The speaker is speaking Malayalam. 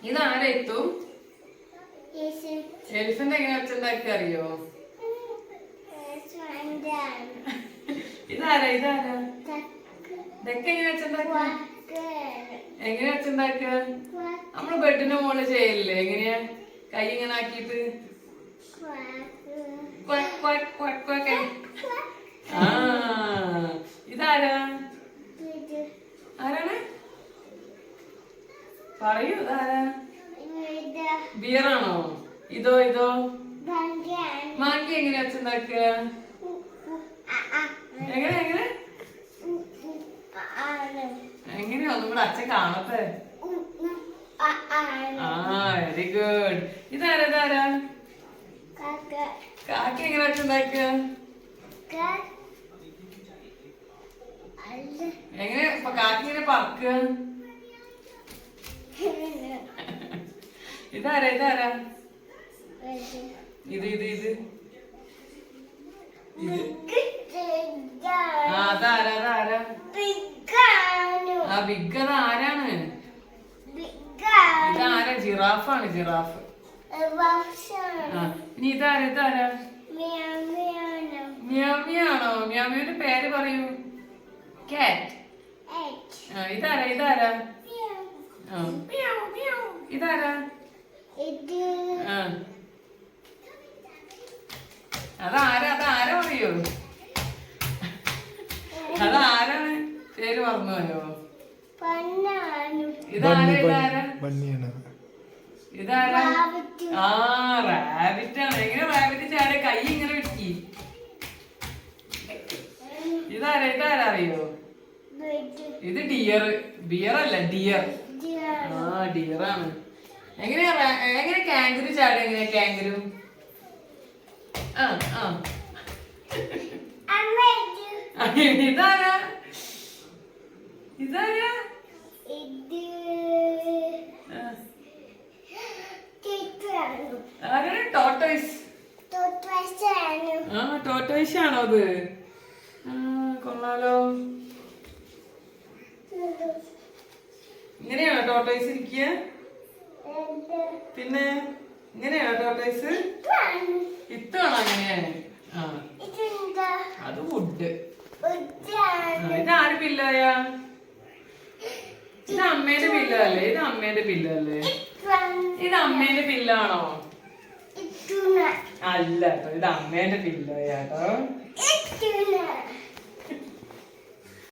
ഇതാരാ എത്തും? എലിഫന്റ് എങ്ങനെ വെച്ചുണ്ടാക്കി അറിയോ? ഇതാരാ ഇതാരാ ഇതൊക്കെ എങ്ങനെ വെച്ചുണ്ടാക്ക? എങ്ങനെ വെച്ചുണ്ടാക്ക? നമ്മള് ബെഡിന്റെ മുകളിൽ ചെയ്യല്ലേ? എങ്ങനെയാ? കൈ ഇങ്ങനെ ആക്കിട്ട് ആ ഇതാരാ? ആരാണ്? പറയൂ ഇതാരാ? ബിയറാണോ? ഇതോ ഇതോ മാങ്കി എങ്ങനെയാ വെച്ചുണ്ടാക്ക? എങ്ങനെ എങ്ങനെ എങ്ങനെയാ ഒന്നും കൂടെ അച്ഛൻ കാണട്ടെ. ആ വെരി ഗുഡ്. ഇതാരാ ഇതാരാ? കാക്കി എങ്ങനെ വെച്ചുണ്ടാക്ക? എങ്ങനെ കാക്കി ഇങ്ങനെ പറക്ക? ഇതാരാ ഇതാരാ? ഇത് ഇത് ഇത് അതാരാ അതാരാ? ആ ബിഗ് അത് ആരാണ്? ഇതാരാ? ജിറാഫാണ് ജിറാഫ്. ഇനി ഇതാരാ ഇതാരാ? മ്യാമിയാണോ? മ്യാമിയുടെ പേര് പറയൂ. കാറ്റ്. ഇതാരാ ഇതാരാ? ഇതാരാ? അതാരാ അതാരാ പറയൂ? അതാരാണ്? പേര് മറന്നുപോയോ? ഇതാരാ ഇതാരാ? ഇതാരാ? ആ റാബിറ്റ് ആണ്. എങ്ങനെ റാബിറ്റ് ചാടെ? കൈ ഇങ്ങനെ വെക്കി. ഇതാരാ ഇതാരാ അറിയോ? ഇത് ഡിയർ. ബിയർ അല്ല ഡിയർ. ആ ഡിയർ ആണ്. എങ്ങനെയാ എങ്ങനെ കാങ്കരു ചാടുക? എങ്ങനെയാ കാങ്കരു? ആ ആ ഇതാരാ ഇതാരാ? ആരാണ്? ടോട്ടോയ്സ്. ആ ടോട്ടോയ്സ് ആണോ അത്? കൊള്ളാലോ. ഇങ്ങനെയാണോ ടോട്ടോയ്സ് ഇരിക്കുക? പിന്നെ ഇങ്ങനെയാണോ ടോട്ടോയ്സ്? ഇത്താണോ അങ്ങനെ? ആ അത് വുഡ്. ഇത് ആര് പില്ലയാ? ഇത് അമ്മേന്റെ പില്ല അല്ലേ? ഇത് അമ്മേന്റെ പില്ല അല്ലേ? ഇത് അമ്മേന്റെ പില്ലാണോ? അല്ല കേട്ടോ, ഇത് അമ്മേന്റെ പില്ലയാട്ടോ.